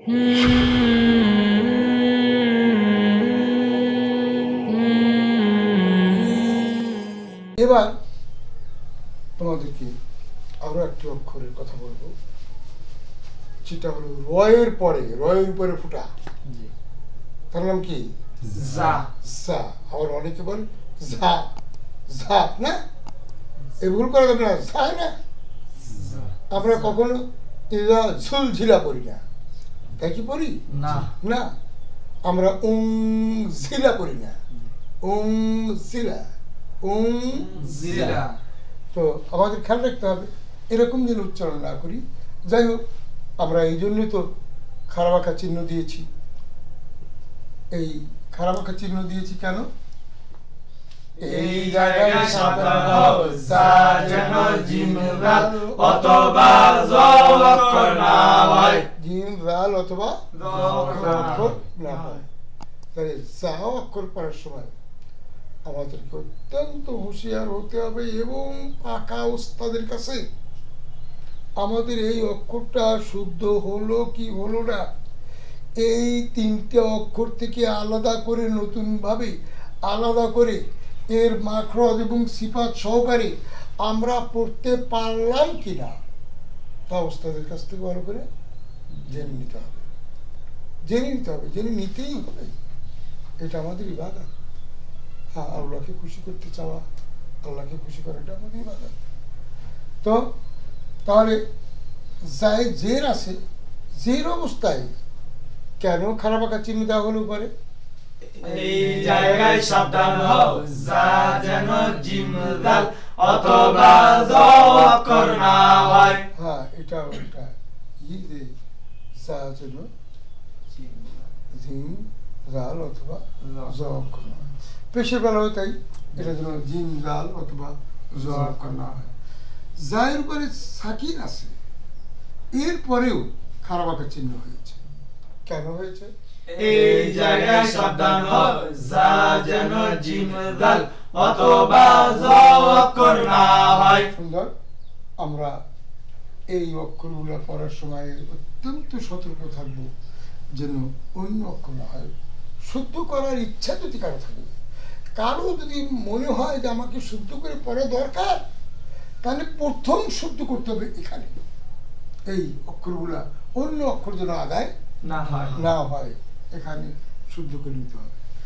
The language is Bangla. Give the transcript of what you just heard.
এবার তোমাদেরকে আরো একটি অক্ষরের কথা বলবো, যেটা হলো রয়ের পরে, রয়ের উপরে ফুটা, তার নাম কি? জা। জা। আবার অনেকে বলে ঝা, ঝা না, এই ভুল করা যাবে না, ঝা না। আমরা কখনো ঝুলঝিলা পড়ি না, তাই কি পড়ি না? না, আমরা ঝিলা পড়ি না, জিলা, জিরা। তো আমাদের খেয়াল রাখতে হবে এরকম যেন উচ্চারণ না করি। যাই হোক, আমরা এই জন্যই তো খারাপ আঁকা চিহ্ন দিয়েছি। এই খারাপ আঁকা চিহ্ন দিয়েছি কেন? এই জায়গায় সাবধান হও, জা যেন জিম রাল অথবা জ অক্ষর না হয়। জিম রাল অথবা জ অক্ষর না হয়। তাহলে জা অক্ষর পড়ার সময় আমাদেরকে অত্যন্ত হুঁশিয়ার হতে হবে এবং পাকা ওস্তাদের কাছে আমাদের এই অক্ষরটা শুদ্ধ হলো কি হলো না, এই তিনটে অক্ষর থেকে আলাদা করে, নতুন ভাবে আলাদা করে এর মাখরজ এবং সিফাত সহকারে আমরা পড়তে পারলাম কিনা তা ওস্তাদের কাছ থেকে ভালো করে জেনে নিতে হবে, জেনে নিতে হবে, জেনে নিতেই হবে। এটা আমাদের ইবাদত। হ্যাঁ, আল্লাহকে খুশি করতে চাওয়া, আল্লাহকে খুশি করাটা আমাদের ইবাদত। তো তাহলে যাই জের আছে, জের অবস্থায় কেন খারাপ আঁকা চিহ্ন দেওয়া হলো উপরে? এই জায়গায় সাবধান হও, জা যেন জিম রাল অথবা জ অক্ষর না হয়। হ্যাঁ, এটা ওটা যে জা যেন জিম রাল অথবা জ অক্ষর না হয়। পেশের বেলা হয় তাই, এটা যেন জিম রাল অথবা জ অক্ষর না হয়। জায়ের উপরে সাকিন আছে, এরপরেও খারাপ আঁকা চিহ্ন হয়েছে। কেন হয়েছে? এই জায়গায় সাবধান হও, জা যেন জিম রাল অথবা জ অক্ষর না হয়। সুন্দর। আমরা এই অক্ষরগুলো পড়ার সময় অত্যন্ত সতর্ক থাকবো যেন অন্য অক্ষর না হয়। শুদ্ধ করার ইচ্ছা যদি কারো থাকে, কারো যদি মনে হয় যে আমাকে শুদ্ধ করে পড়া দরকার, তাহলে প্রথম শুদ্ধ করতে হবে এখানে, এই অক্ষরগুলা অন্য অক্ষর যেন আদায় না হয়, না হয়, এখানে শুদ্ধ করে নিতে হবে।